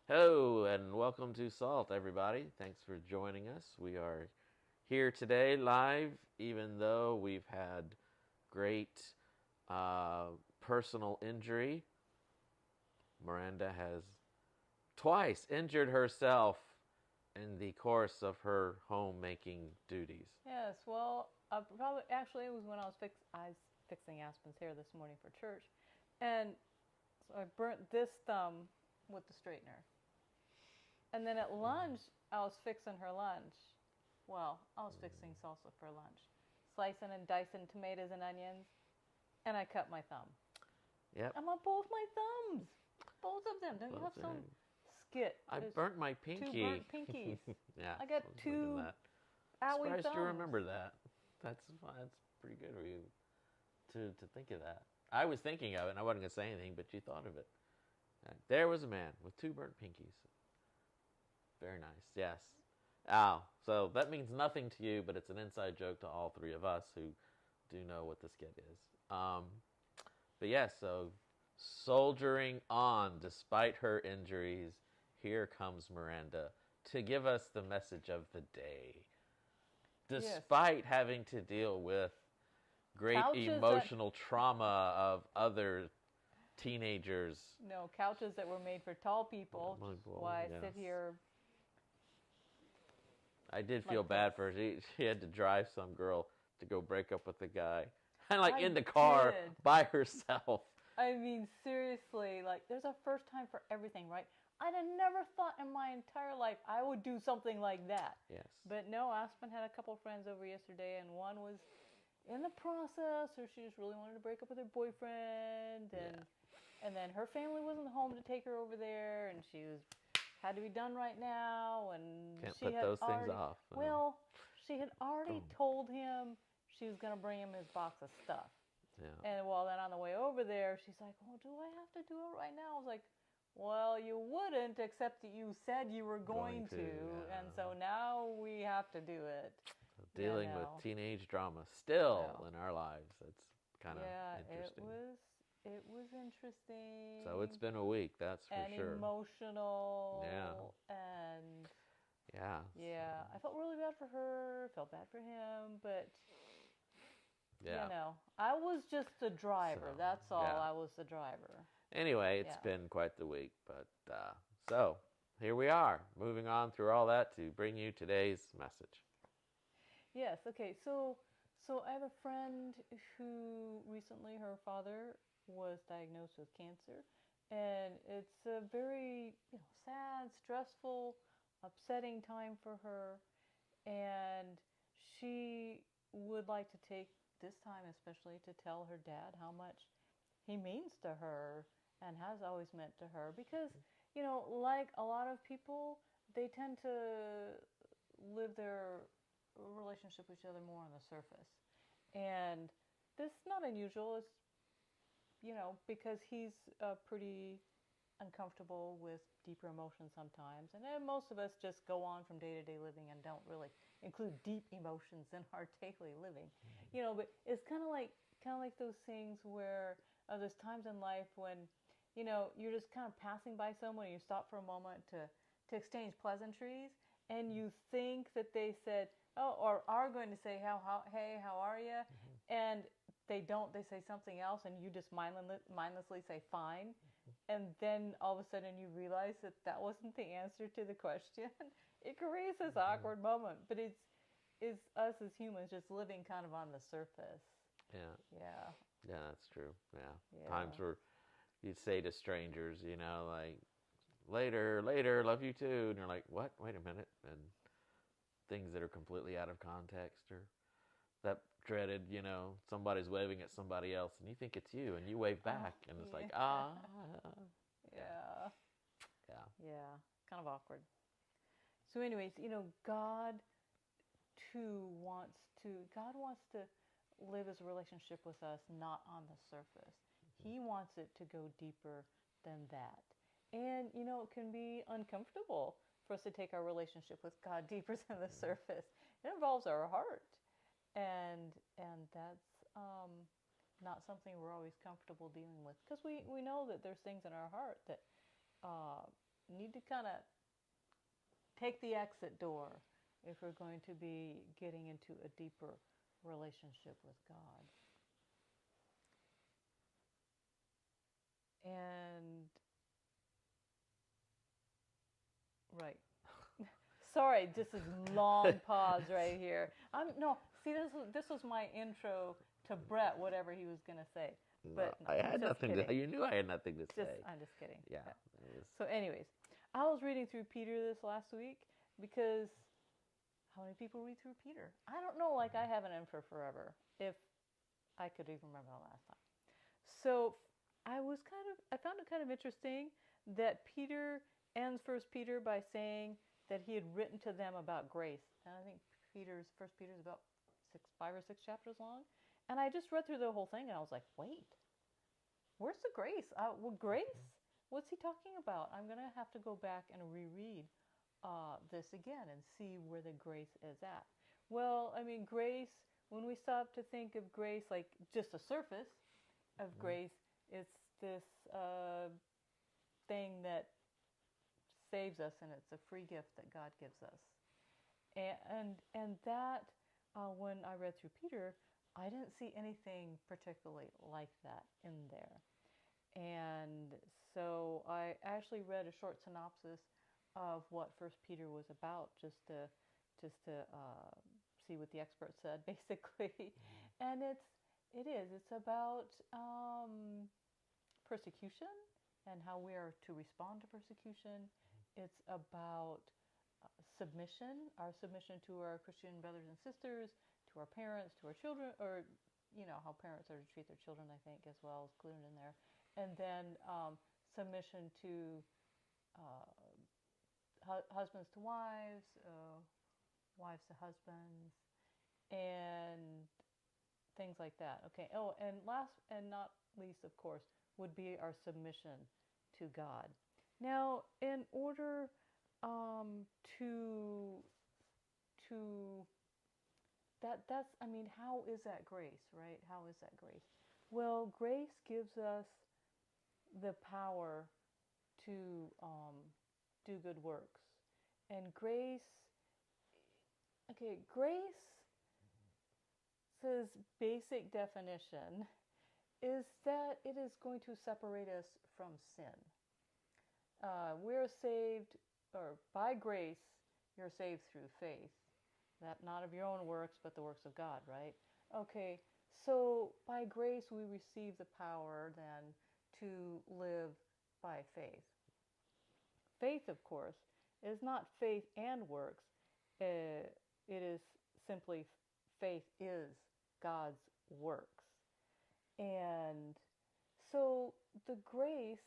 Hello and welcome to Salt, everybody. Thanks for joining us. We are here today live, even though we've had great personal injury. Miranda has twice injured herself in the course of her homemaking duties. Yes, well, probably actually it was when I was fixing Aspen's hair this morning for church, and so I burnt this thumb with the straightener. And then at lunch, I was fixing her lunch. Well, I was fixing salsa for lunch, slicing and dicing tomatoes and onions, and I cut my thumb. Yep. I'm on both my thumbs, both of them. Don't you have Both some are- skit? I There's burnt my two pinky. burnt pinkies. Yeah, I I got was thinking two that. owie Surprised you thumbs. remember that. That's fine. That's pretty good of you to think of that. I was thinking of it, and I wasn't going to say anything, but you thought of it. There was a man with two burnt pinkies. Very nice. Yes. Oh, so that means nothing to you, but it's an inside joke to all three of us who do know what the skit is. But yes, so soldiering on despite her injuries, here comes Miranda to give us the message of the day. Yes, Despite having to deal with great couches that emotional trauma of other teenagers. no, couches that were made for tall people. Which is Well, why I sit yes. here I did feel like bad this. for her. She had to drive some girl to go break up with the guy. And like I in the car did. by herself. I mean, seriously, like, there's a first time for everything, right? I'd have never thought in my entire life I would do something like that. Yes. But no, Aspen had a couple friends over yesterday, and one was in the process, or she just really wanted to break up with her boyfriend, Yeah. and then her family wasn't home to take her over there, and she was had to be done right now, and Can't she put had those things already off. well, she had already Boom. told him she was going to bring him his box of stuff. Yeah. And well, then on the way over there, she's like, "Oh, do I have to do it right now?" I was like, "Well, you wouldn't, except that you said you were Going going to, to, and yeah. so now we have to do it." Yeah, Dealing with no, teenage drama still no, in our lives. It's kind of yeah, interesting. it was So it's interesting been a week, that's for and sure. Yeah. emotional, and Yeah. yeah, I felt really bad for her, felt bad for him, but Yeah. I was just the driver. So, That's all. yeah. I was the driver. Anyway, it's Yeah. been quite the week, but so here we are, moving on through all that to bring you today's message. Yes. Okay. So I have a friend who recently her father was diagnosed with cancer, and it's a very sad, stressful, upsetting time for her, and she would like to take this time especially to tell her dad how much he means to her and has always meant to her because like a lot of people, they tend to live their relationship with each other more on the surface. And this is not unusual. It's, because he's pretty uncomfortable with deeper emotions sometimes. And then most of us just go on from day to day living and don't really include deep emotions in our daily living. But it's kind of like those things where there's times in life when, you're just kind of passing by someone and you stop for a moment to exchange pleasantries, and you think that they said, oh, or are going to say, hey, how are you? And they don't, they say something else, and you just mindlessly say, fine. And then all of a sudden you realize that that wasn't the answer to the question. It creates this awkward moment, but it's us as humans just living kind of on the surface. Yeah, Yeah, yeah, that's true. Yeah, times yeah. where you'd say to strangers, like later, later, love you too, and you're like, what? Wait a minute, and things that are completely out of context or that dreaded, somebody's waving at somebody else and you think it's you and you wave Oh, back and it's like, yeah. yeah, Yeah. yeah. Yeah. Kind of awkward. So anyways, God wants to live his relationship with us not on the surface. He wants it to go deeper than that. And it can be uncomfortable for us to take our relationship with God deeper than the surface. It involves our heart. And that's not something we're always comfortable dealing with, because we know that there's things in our heart that uh, need to kind of take the exit door if we're going to be getting into a deeper relationship with God. And right. Sorry, this is long pause right here. No, see, this was my intro to Brett, whatever he was going to say. But no, I had nothing to say. You knew I had nothing to say. I'm just kidding. Yeah. So anyways, I was reading through Peter this last week because how many people read through Peter? I don't know. Like, I haven't in for forever, if I could even remember the last time. So I found it kind of interesting that Peter ends First Peter by saying that he had written to them about grace. And I think First Peter's about 5 or 6 chapters long. And I just read through the whole thing and I was like, wait, where's the grace? Grace? What's he talking about? I'm going to have to go back and reread this again and see where the grace is at. Well, I mean, grace, when we stop to think of grace like just a surface of grace, it's this thing that saves us, and it's a free gift that God gives us. And that, when I read through Peter, I didn't see anything particularly like that in there. And so I actually read a short synopsis of what First Peter was about, just to see what the experts said, basically. And it's about persecution and how we are to respond to persecution. It's about submission, our submission to our Christian brothers and sisters, to our parents, to our children, or how parents are to treat their children, I think, as well, is included in there. And then submission to husbands to wives, wives to husbands, and things like that. Okay. Oh, and last and not least, of course, would be our submission to God. Now, in order how is that grace, right? How is that grace? Well, grace gives us the power to do good works. And grace's basic definition is that it is going to separate us from sin. We're saved, or by grace, you're saved through faith. That not of your own works, but the works of God, right? Okay, so by grace we receive the power then to live by faith. Faith, of course, is not faith and works. It is simply faith is God's works. And so the grace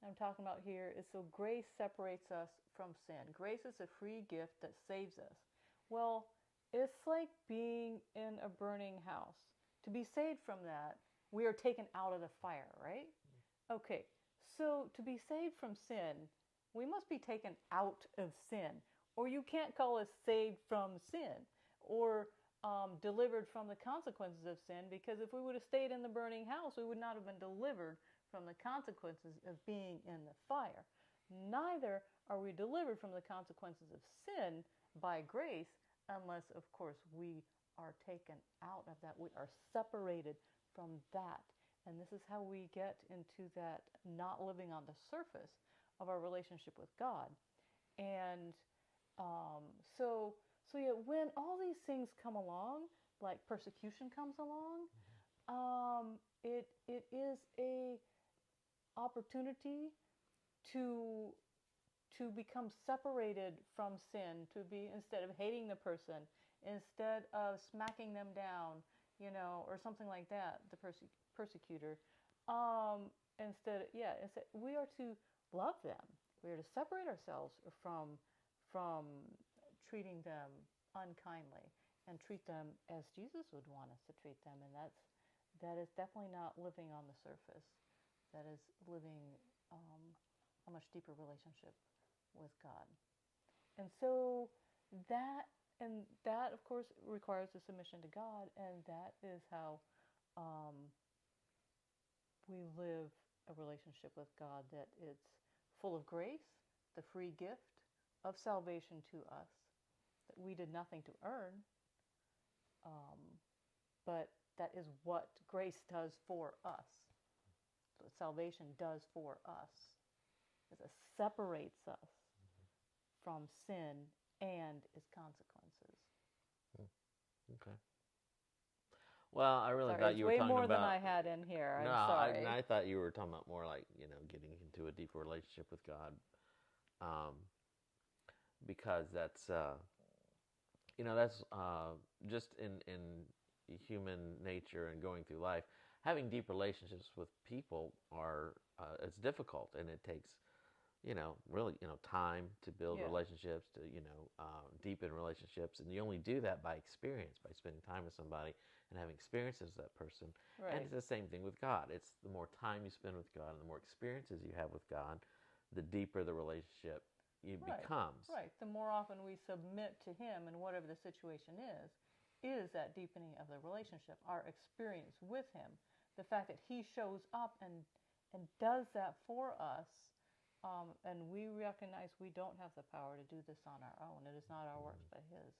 I'm talking about here is so grace separates us from sin. Grace is a free gift that saves us. Well, it's like being in a burning house. To be saved from that, we are taken out of the fire, right? Okay, so to be saved from sin, we must be taken out of sin. Or you can't call us saved from sin or delivered from the consequences of sin, because if we would have stayed in the burning house, we would not have been delivered from the consequences of being in the fire. Neither are we delivered from the consequences of sin by grace, unless, of course, we are taken out of that. We are separated from that. And this is how we get into that not living on the surface of our relationship with God. And so yeah, when all these things come along, like persecution comes along, it is a opportunity to become separated from sin, to be, instead of hating the person, instead of smacking them down, or something like that, the persecutor, instead we are to love them. We are to separate ourselves from treating them unkindly and treat them as Jesus would want us to treat them. And that is definitely not living on the surface. That is living a much deeper relationship with God. And so that of course requires a submission to God, and that is how we live a relationship with God that it's full of grace the free gift of salvation to us that we did nothing to earn, but that is what grace does for us. What salvation does for us is it separates us from sin and its consequences. Okay. Well, I really Sorry, thought you were way talking more about... than I had in here. No, I'm sorry. I thought you were talking about more like, getting into a deeper relationship with God. Because that's, that's just in human nature and going through life. Having deep relationships with people it's difficult, and it takes, really, time to build relationships, to, deepen relationships. And you only do that by experience, by spending time with somebody and having experiences with that person. Right. And it's the same thing with God. It's the more time you spend with God and the more experiences you have with God, the deeper the relationship becomes. Right. The more often we submit to Him in whatever the situation is that deepening of the relationship, our experience with Him. The fact that He shows up and does that for us, and we recognize we don't have the power to do this on our own. It is not our works, but His.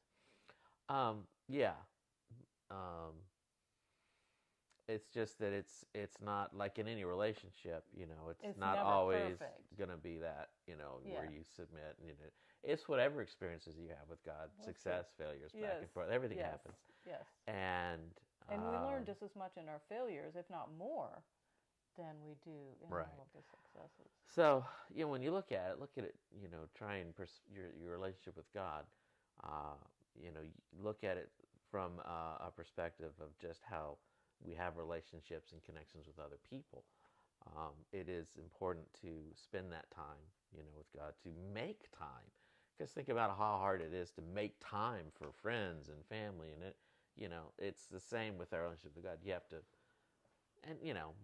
Yeah. It's just that it's not like in any relationship, it's not always going to be that, where you submit. It's whatever experiences you have with God, success, failures, back and forth, everything happens. Yes. And we learn just as much in our failures, if not more, than we do in all of the successes. So, when you look at it, try and your relationship with God, you look at it from a perspective of just how we have relationships and connections with other people. It is important to spend that time, with God, to make time. Because think about how hard it is to make time for friends and family, and it's the same with our relationship with God. You have to, and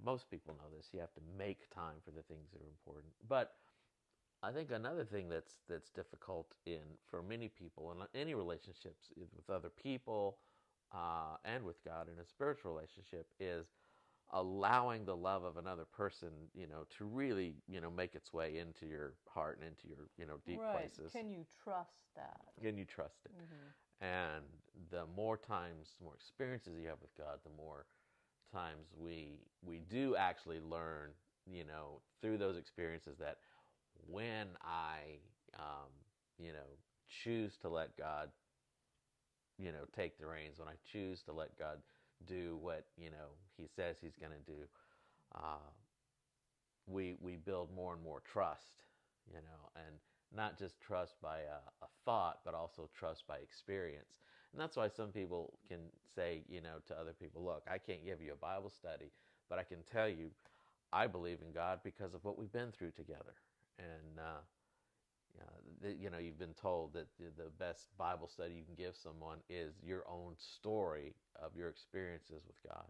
most people know this. You have to make time for the things that are important. But I think another thing that's difficult for many people in any relationships with other people and with God in a spiritual relationship is allowing the love of another person, to really, make its way into your heart and into your, deep places. Can you trust that? Can you trust it? Mm-hmm. And the more experiences you have with God, the more times we do actually learn, through those experiences that when I, choose to let God, take the reins, when I choose to let God do what, He says He's going to do, we build more and more trust, and not just trust by a thought, but also trust by experience. And that's why some people can say, to other people, look, I can't give you a Bible study, but I can tell you I believe in God because of what we've been through together. And, you've been told that the best Bible study you can give someone is your own story of your experiences with God.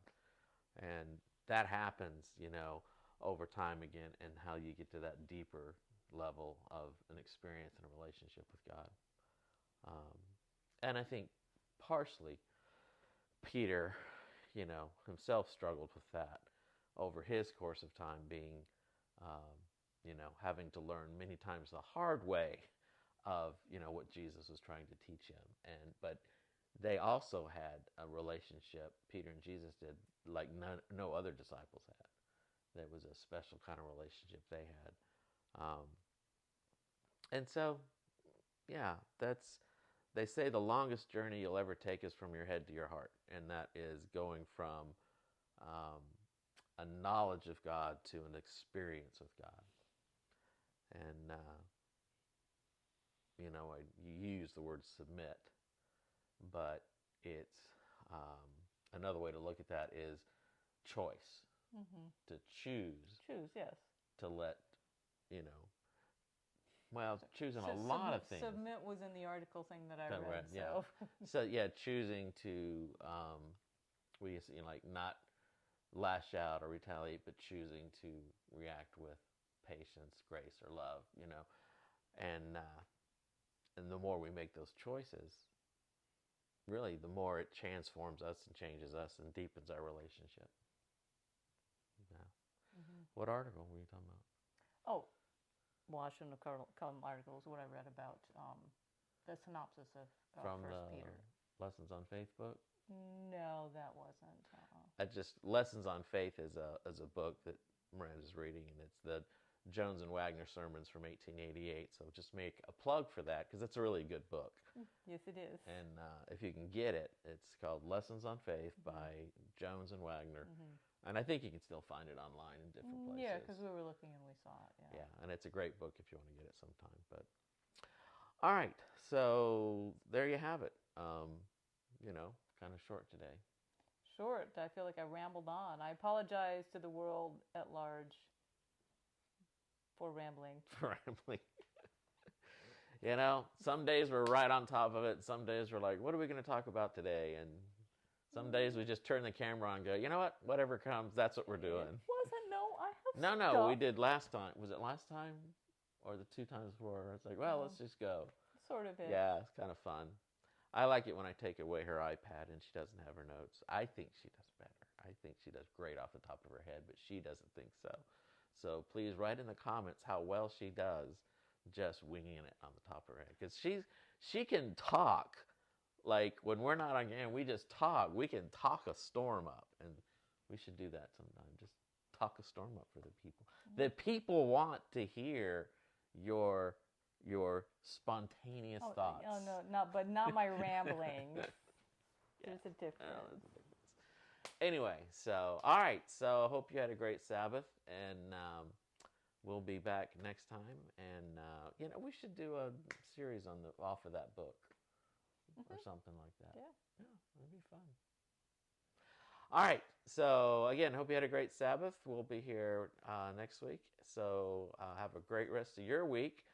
And that happens, over time again, and how you get to that deeper level of an experience and a relationship with God. And I think partially Peter, himself struggled with that over his course of time, being, having to learn many times the hard way of, what Jesus was trying to teach him. But they also had a relationship, Peter and Jesus did, like no other disciples had. There was a special kind of relationship they had. And so, they say the longest journey you'll ever take is from your head to your heart. And that is going from a knowledge of God to an experience with God. And, you use the word submit, but it's another way to look at that is choice. Mm-hmm. To choose. Choose, yes. To let, choosing a lot of things. Submit was in the article thing that I read. So. So, choosing to, not lash out or retaliate, but choosing to react with patience, grace, or love, and the more we make those choices, really, the more it transforms us and changes us and deepens our relationship. Yeah. Mm-hmm. What article were you talking about? Oh, watching a couple articles, what I read about the synopsis of From First the Peter. Lessons on Faith book. No, that wasn't. I just Lessons on Faith is a book that Miranda's reading, and it's the Jones and Wagner sermons from 1888. So just make a plug for that because it's a really good book. Yes, it is. And if you can get it, it's called Lessons on Faith by Jones and Wagner. And I think you can still find it online in different places. Yeah, because we were looking and we saw it. Yeah, and it's a great book if you want to get it sometime. But all right, so there you have it. Kind of short today. Short. I feel like I rambled on. I apologize to the world at large for rambling. For rambling. Some days we're right on top of it. Some days we're like, what are we going to talk about today? And some days we just turn the camera on and go, you know what? Whatever comes, that's what we're doing. It wasn't. No, I have No, stuff. we did last time. Was it last time? Or the 2 times before? It's like, well, let's just go. Sort of is. Yeah, it's kind of fun. I like it when I take away her iPad and she doesn't have her notes. I think she does better. I think she does great off the top of her head, but she doesn't think so. So please write in the comments how well she does just winging it on the top of her head. Because she can talk. Like when we're not on game, we just talk. We can talk a storm up. And we should do that sometime. Just talk a storm up for the people. The people want to hear your spontaneous thoughts. Oh no, but not my ramblings. Yeah. There's a difference. Anyway, so all right. So I hope you had a great Sabbath, and we'll be back next time. And we should do a series off of that book or something like that. Yeah, that'd be fun. All right. So again, hope you had a great Sabbath. We'll be here next week. So have a great rest of your week.